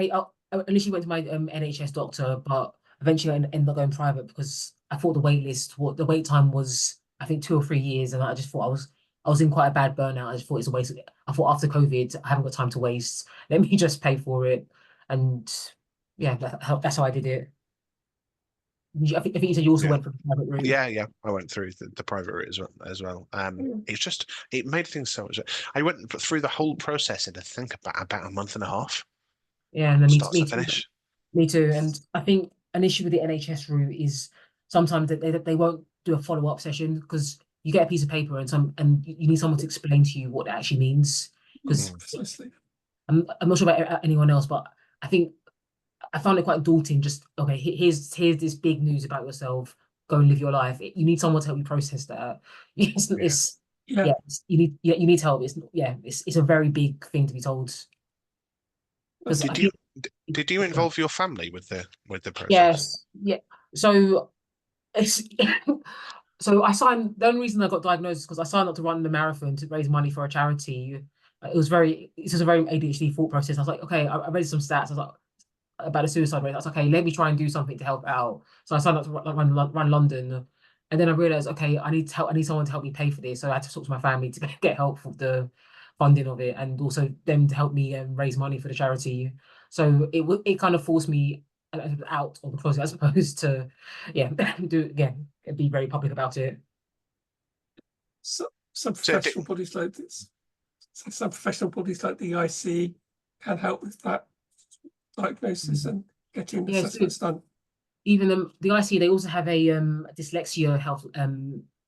initially went to my NHS doctor, but eventually I ended up going private because I thought the wait time was, I think, 2 or 3 years, and I just thought I was in quite a bad burnout. I just thought it's a waste. I thought after COVID, I haven't got time to waste. Let me just pay for it, and that's how I did it. I think you said you also went for the private route. Yeah, I went through the private route as well. It made things so much. I went through the whole process in I think about a month and a half. Yeah, and then start to finish. Me too. And I think an issue with the NHS route is sometimes that they won't do a follow-up session because you get a piece of paper and you need someone to explain to you what it actually means. Because I'm not sure about anyone else, but I think I found it quite daunting. Just okay, here's this big news about yourself. Go and live your life. You need someone to help you process that. Yeah. Yeah. You need help. It's a very big thing to be told. Because I Did you think did you involve your family with the process? yes, yeah. So it's so I signed. The only reason I got diagnosed is because I signed up to run the marathon to raise money for a charity. It's just a very ADHD thought process. I was like, okay, I read some stats. I was like, about the suicide rate. I was like, okay, let me try and do something to help out. So I signed up to run London, and then I realized, okay, I need help. I need someone to help me pay for this. So I had to talk to my family to get help with the funding of it, and also them to help me raise money for the charity. So it kind of forced me out of the closet as opposed to, yeah, do again, be very public about it. Some So professional bodies like this, some professional bodies like the IC can help with that diagnosis and getting Yeah, so assessments done. even the IC, they also have a dyslexia health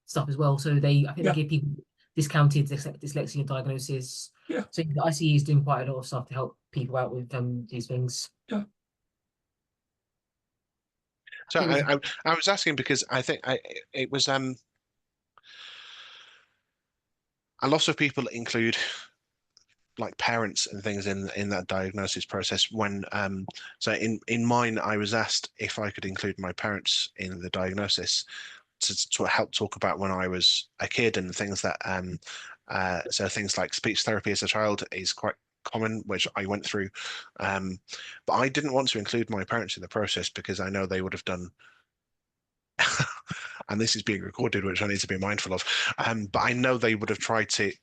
stuff as well. So I think Yeah. they give people discounted dyslexia diagnosis. Yeah. So the ICE is doing quite a lot of stuff to help people out with these things. Yeah. So I think I was asking because I think it was a lot of people include like parents and things in that diagnosis process when so in mine I was asked if I could include my parents in the diagnosis to help talk about when I was a kid and things that so things like speech therapy as a child is quite common, which I went through, but I didn't want to include my parents in the process because I know they would have done and this is being recorded, which I need to be mindful of, but I know they would have tried to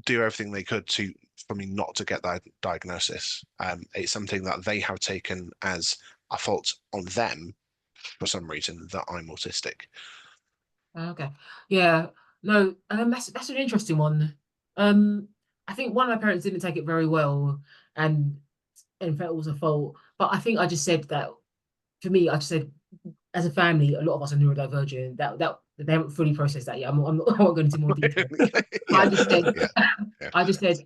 do everything they could to for me not to get that diagnosis. It's something that they have taken as a fault on them for some reason that I'm autistic. okay, yeah, no, that's an interesting one. I think one of my parents didn't take it very well, and felt it was a fault. But I think I just said that for me, I just said as a family, a lot of us are neurodivergent. That they haven't fully processed that yet. I'm not, I won't go into more detail. But Yeah, I just said, yeah, yeah. I just said,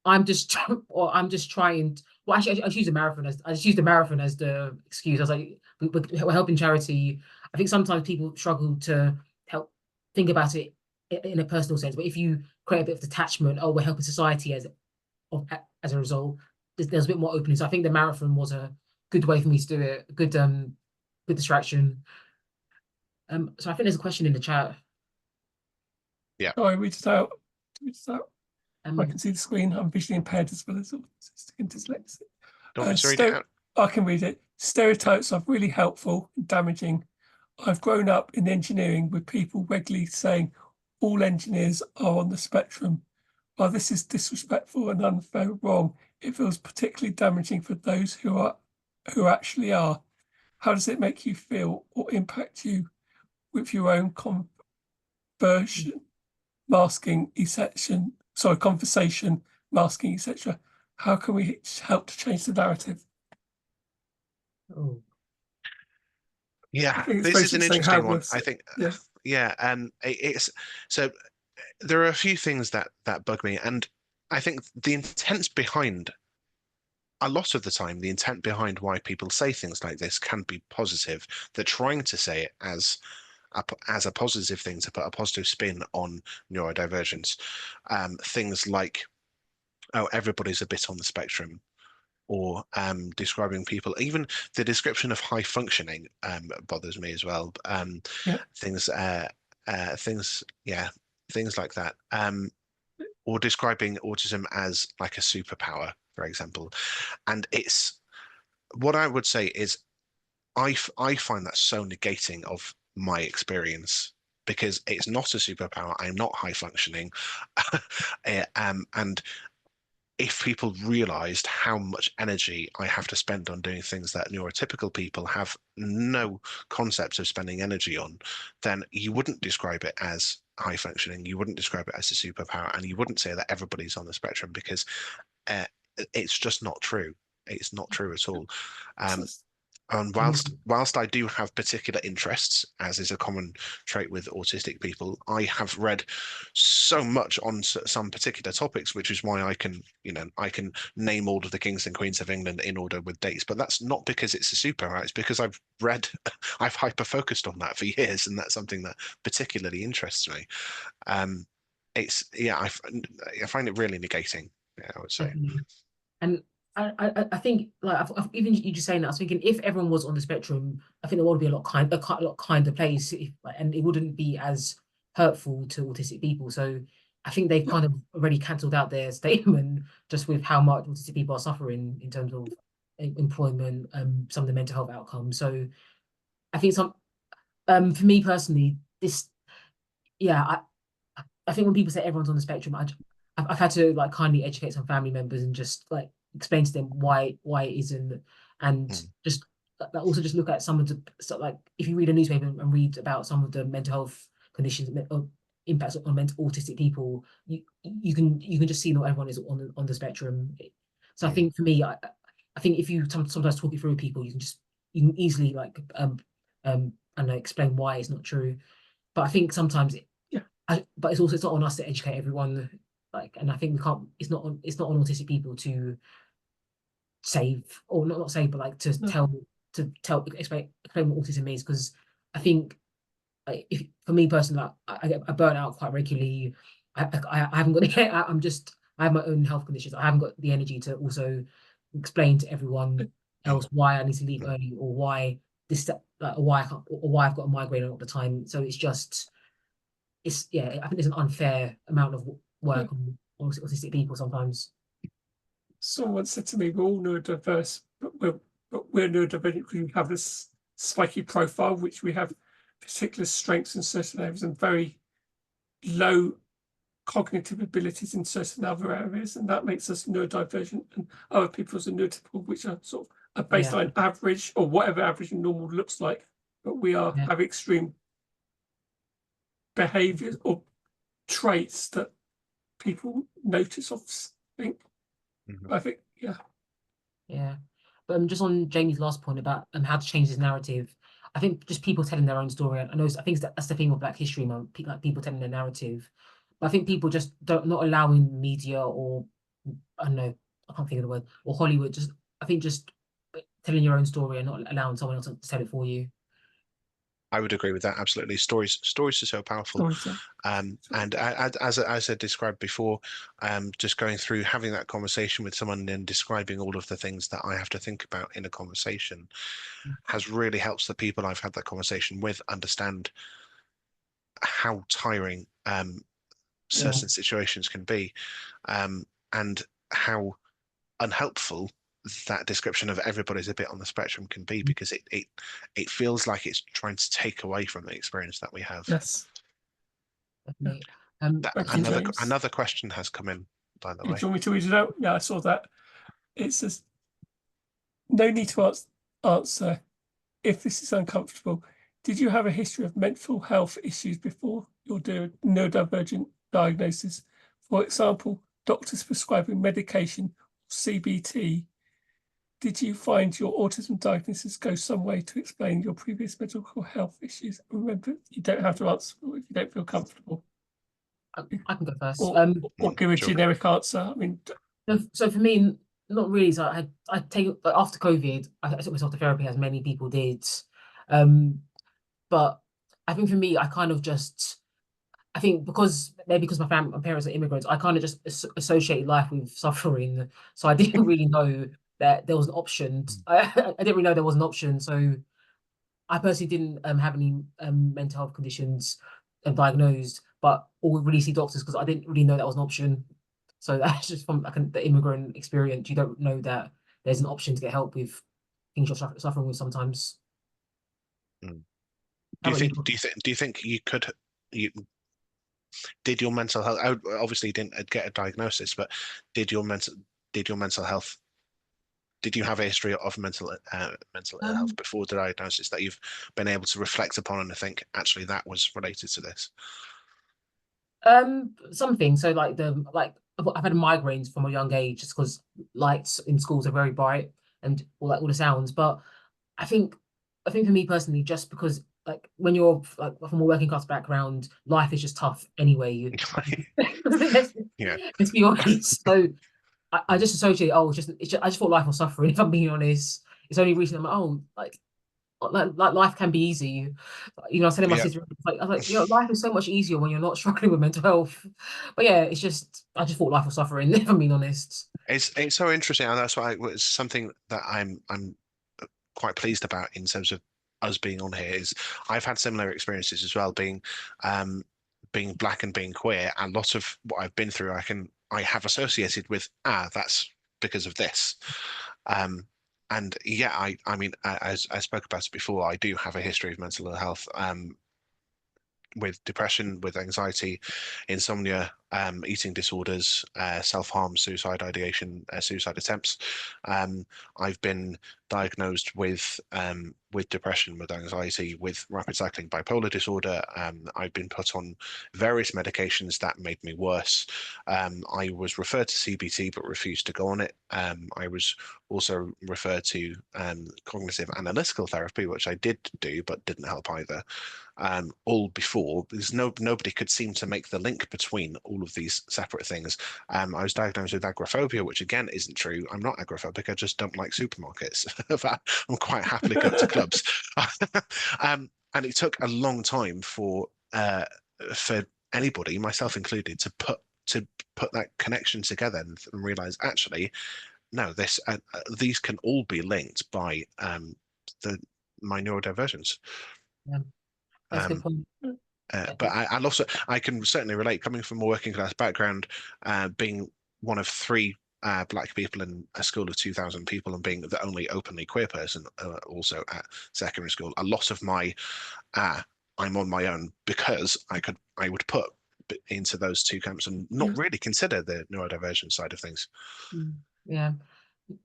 I'm just trying. Well, actually, I just used the marathon as the excuse. I was like, we're helping charity. I think sometimes people struggle to help think about it in a personal sense. But if you create a bit of detachment, oh, we're helping society as a result, there's a bit more openness. I think the marathon was a good way for me to do it. Good distraction. So I think there's a question in the chat. Yeah. Oh, I read it out. Read it out. I can Um, see the screen. I'm visually impaired as well as autistic and dyslexic. Don't want me to read it out? I can read it. Stereotypes are really helpful and damaging. I've grown up in engineering with people regularly saying all engineers are on the spectrum. While this is disrespectful and unfair wrong, it feels particularly damaging for those who actually are. How does it make you feel or impact you with your own conversion, masking, conversation, masking, etc.? How can we help to change the narrative? oh, I Yeah, think it's this is basically an saying how interesting one. I think, yeah, yeah, it's so there are a few things that bug me, and I think the intent behind a lot of the time, the intent behind why people say things like this can be positive. They're trying to say it as a positive thing to put a positive spin on neurodivergence. Things like, oh, everybody's a bit on the spectrum, or describing people. Even the description of high functioning bothers me as well. yeah, Things, yeah, things like that. Or describing autism as like a superpower, for example. And it's what I would say is I find that so negating of my experience because it's not a superpower. I'm not high functioning. And if people realized how much energy I have to spend on doing things that neurotypical people have no concept of spending energy on, then you wouldn't describe it as high functioning. You wouldn't describe it as a superpower, and you wouldn't say that everybody's on the spectrum because uh, it's just not true. It's not true at all. so And whilst I do have particular interests, as is a common trait with autistic people, I have read so much on some particular topics, which is why I can name all of the kings and queens of England in order with dates. But that's not because it's a super, right? It's because I've hyper focused on that for years, and that's something that particularly interests me. I find it really negating. Yeah, I would say. Definitely. And I think, like, even you just saying that, I was thinking, if everyone was on the spectrum, I think the world would be a lot kinder place, and it wouldn't be as hurtful to autistic people. So I think they've kind of already cancelled out their statement just with how much autistic people are suffering in terms of employment, some of the mental health outcomes. So I think for me personally, I think when people say everyone's on the spectrum, I've had to like kindly educate some family members and just like explain to them why it isn't, and just also just look at some of the like, if you read a newspaper and read about some of the mental health conditions or impacts on autistic people, you can just see not everyone is on the spectrum. So I think for me, I think if you sometimes talk it through with people, you can easily like and explain why it's not true. But I think sometimes but it's not on us to educate everyone. Like, and I think we can't. It's not on autistic people to save, or not save, but like to explain what autism is. Because I think, like, if for me personally, I burn out quite regularly. I haven't got I have my own health conditions. I haven't got the energy to also explain to everyone else why I need to leave early, or why this, like, or why I can't, or why I've got a migraine all the time. So it's just. I think there's an unfair amount of work on autistic people sometimes. Someone said to me, we're all neurodiverse, but we're neurodivergent because we have this spiky profile, which we have particular strengths in certain areas and very low cognitive abilities in certain other areas, and that makes us neurodivergent, and other people's are neurotypical, which are sort of a baseline average, or whatever average and normal looks like, but we have extreme behaviors or traits that people notice of, I think, but just on Jamie's last point about how to change this narrative, I think just people telling their own story. I think that's the thing with Black History Month, like people telling their narrative. But I think people just not allowing media, or I don't know, I can't think of the word, or Hollywood, I think just telling your own story and not allowing someone else to tell it for you. I would agree with that, absolutely. Stories are so powerful. And as I described before, just going through having that conversation with someone and then describing all of the things that I have to think about in a conversation has really helped the people I've had that conversation with understand how tiring certain situations can be, and how unhelpful that description of everybody's a bit on the spectrum can be, because it feels like it's trying to take away from the experience that we have. Yes. Definitely. Another question has come in, by the way. Do you want me to read it out? Yeah, I saw that. It says, no need to answer if this is uncomfortable. Did you have a history of mental health issues before your neurodivergent diagnosis? For example, doctors prescribing medication, CBT. Did you find your autism diagnosis go some way to explain your previous mental health issues? Remember, you don't have to answer if you don't feel comfortable. I can go first. Or give a generic answer. I mean, so for me, not really. So I take, after COVID, I took myself to therapy, as many people did. But I think for me, I kind of just, I think because my parents are immigrants, I kind of just associate life with suffering. So I didn't really know that there was an option. I didn't really know there was an option. So I personally didn't have any mental health conditions diagnosed, but or really see doctors, because I didn't really know that was an option. So that's just from like the immigrant experience. You don't know that there's an option to get help with things you're suffering with sometimes. Do you think you could did your mental health, obviously you didn't get a diagnosis, but did your mental health, did you have a history of mental health before the diagnosis that you've been able to reflect upon and think actually that was related to this? Something. So like I've had migraines from a young age, just because lights in schools are very bright and all the sounds. But I think for me personally, just because like when you're like from a working class background, life is just tough anyway. Let's, Yeah. let's be honest. So I just associate, oh, I just thought life was suffering, if I'm being honest. It's only recently I'm like, oh, like life can be easy. You know, I was telling my Yeah. sister, you know, life is so much easier when you're not struggling with mental health. But yeah, I just thought life was suffering, if I'm being honest. It's so interesting, and that's why it's something that I'm quite pleased about in terms of us being on here. Is I've had similar experiences as well, being black and being queer. A lot of what I've been through, I have associated with that's because of this. And yeah, I mean, as I spoke about it before, I do have a history of mental ill health. With depression, with anxiety, insomnia, eating disorders, self-harm, suicide ideation, suicide attempts. I've been diagnosed with depression, with anxiety, with rapid cycling bipolar disorder. I've been put on various medications that made me worse. I was referred to CBT but refused to go on it. I was also referred to cognitive analytical therapy, which I did do but didn't help either. All before, because nobody could seem to make the link between all of these separate things. I was diagnosed with agoraphobia, which again isn't true. I'm not agoraphobic. I just don't like supermarkets. I'm quite happily go to clubs. And it took a long time for anybody, myself included, to put that connection together and realize actually, no, these can all be linked by my neurodivergence. Yeah, that's a good Um, point. but I can certainly relate, coming from a working class background, being one of three black people in a school of 2,000 people and being the only openly queer person also at secondary school. A lot of my I'm on my own because I would put into those two camps and not really consider the neurodivergent side of things. Yeah,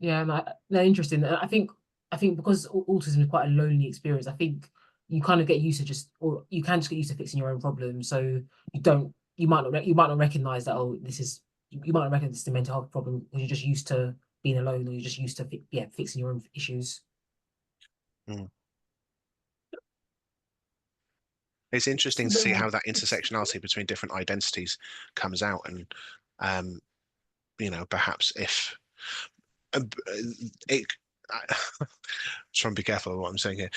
yeah, no, interesting. I think because autism is quite a lonely experience, I think you kind of get used to or you can just get used to fixing your own problems. So you might not recognize that, oh, you might not recognize this is a mental health problem because you're just used to being alone, or you're just used to fixing your own issues. Mm. It's interesting to see how that intersectionality between different identities comes out, and perhaps if it, trying to be careful of what I'm saying here.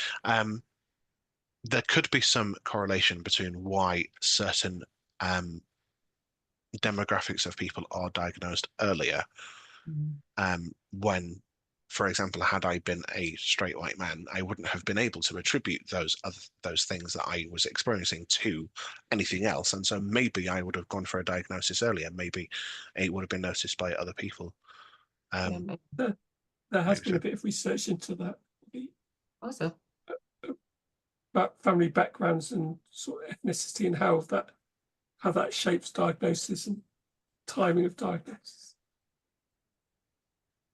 There could be some correlation between why certain demographics of people are diagnosed earlier. When, for example, had I been a straight white man, I wouldn't have been able to attribute those things that I was experiencing to anything else, and so maybe I would have gone for a diagnosis earlier. Maybe it would have been noticed by other people. There has been a bit of research into that. Also, about family backgrounds and sort of ethnicity and how that shapes diagnosis and timing of diagnosis.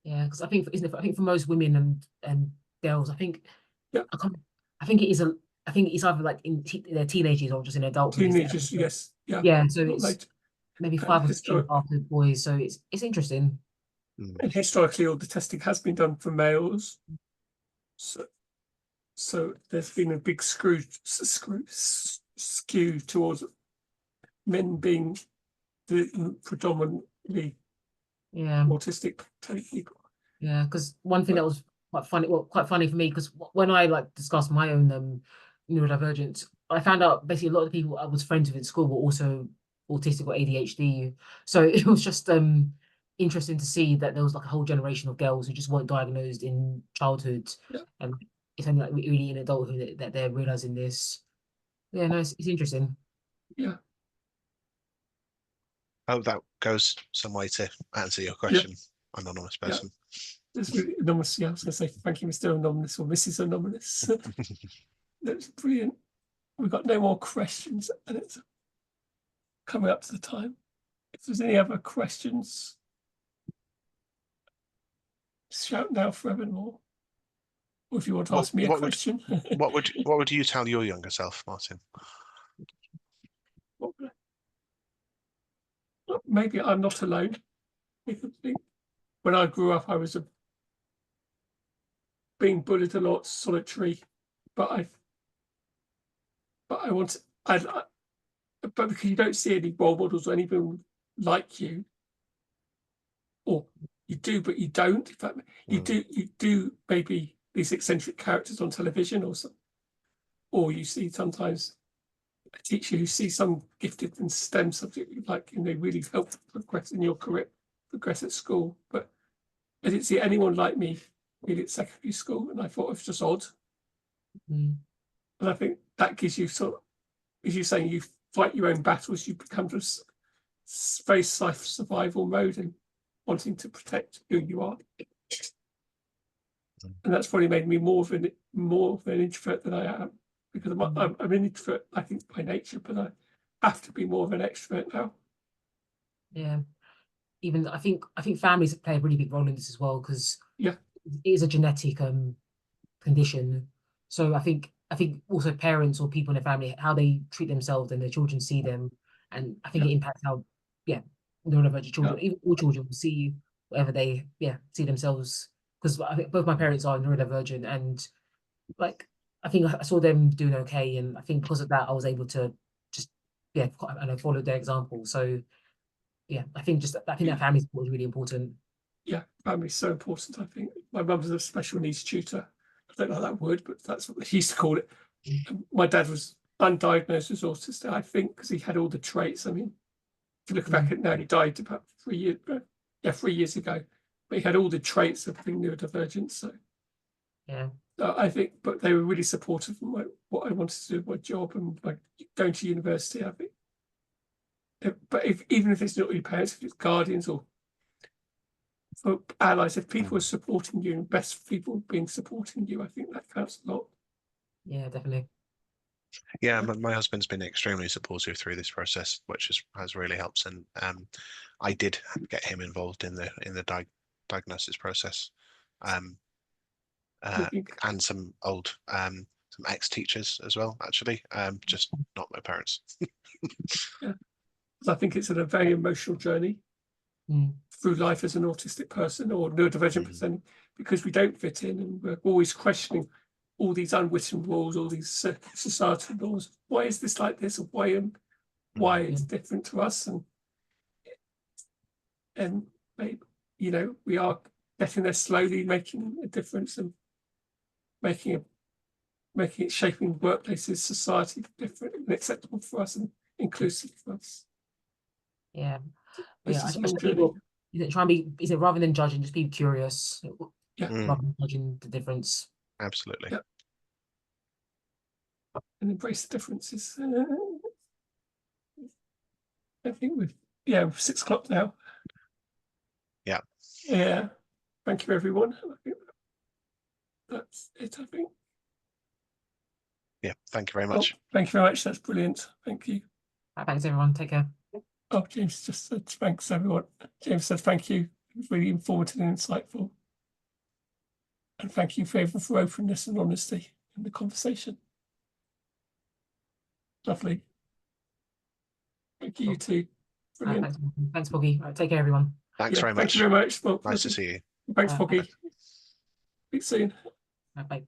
yeah, because I think for most women and girls, I think I think it's either like in their teenagers or just in adulthood. Teenagers, yes, yeah. So it's late. maybe 5 or 6 years after boys. So it's interesting. And historically, all the testing has been done for males. So there's been a big skew towards men being the predominantly autistic people. Yeah, because one thing that was quite funny for me, because when I discussed my own neurodivergence, I found out basically a lot of the people I was friends with at school were also autistic or ADHD. So it was just interesting to see that there was like a whole generation of girls who just weren't diagnosed in childhood, and it's only like really in adulthood that they're realizing this. Yeah, no, it's interesting. Yeah. Oh, that goes some way to answer your question, anonymous person. That's really anonymous. Yeah, I was going to say thank you, Mr. Anonymous or Mrs. Anonymous. That's brilliant. We've got no more questions, and it's coming up to the time. If there's any other questions, shout now forevermore. Or if you want to ask me a question. What would you tell your younger self, Martin? Maybe I'm not alone. When I grew up, I was being bullied a lot, solitary, but I want, but because you don't see any role models or anyone like you, or you do, but you don't. In fact, you do maybe these eccentric characters on television, or you see sometimes a teacher who sees some gifted in STEM subject, like, you know, really help progress in your career, progress at school. But I didn't see anyone like me really at secondary school, and I thought it was just odd. And I think that gives you sort of, as you're saying, you fight your own battles, you become just very survival mode and wanting to protect who you are. And that's probably made me more of an introvert than I am, because I'm an introvert, I think, by nature, but I have to be more of an extrovert now. Yeah. Even I think families play a really big role in this as well, because Yeah, it is a genetic condition. So I think also parents or people in the family, how they treat themselves and their children see them, and I think it impacts how neurodivergent children, even all children, will see whatever they see themselves. Because I think both my parents are neurodivergent, and like I think I saw them doing okay, and I think because of that I was able to just follow their example. So I think that family support is really important. Yeah, family's so important. I think my mum was a special needs tutor. I don't know that word, but that's what they used to call it. My dad was undiagnosed as autistic, I think, because he had all the traits. I mean, if you look back at it now, he died about 3 years ago, but he had all the traits of being neurodivergent. So I think, but they were really supportive of what I wanted to do, my job, and like going to university. I think, but even if it's not your parents, if it's guardians or for allies, if people are supporting you and best people being supporting you, I think that counts a lot. Yeah, definitely. Yeah, my husband's been extremely supportive through this process, which has really helped. And I did get him involved in the diagnosis process, and some ex-teachers as well, actually, just not my parents. Yeah, because I think it's a very emotional journey through life as an autistic person or neurodivergent person, because we don't fit in, and we're always questioning all these unwritten rules, all these societal laws. Why is this like this? Or why it's different to us? And maybe, you know, we are getting there slowly, making a difference and making it shaping workplaces, society different and acceptable for us and inclusive for us. Yeah. This I is a think long journey. people, try and be, rather than judging, just be curious. Rather than judging the difference. Absolutely. Yeah. And embrace the differences. I think we're 6 o'clock now. Yeah. Yeah. Thank you, everyone. I think that's it, I think. Yeah, thank you very much. Thank you very much. That's brilliant. Thank you. Thanks, everyone. Take care. Oh, James just said thanks, everyone. James said thank you. It was really informative and insightful. And thank you, Favour, for openness and honesty in the conversation. Lovely. Thank you, you too. Brilliant. Thanks, Foggy. Take care, everyone. Thanks very much. Thank you very much. Well, nice to see you. Thanks, Foggy. Speak soon. Bye.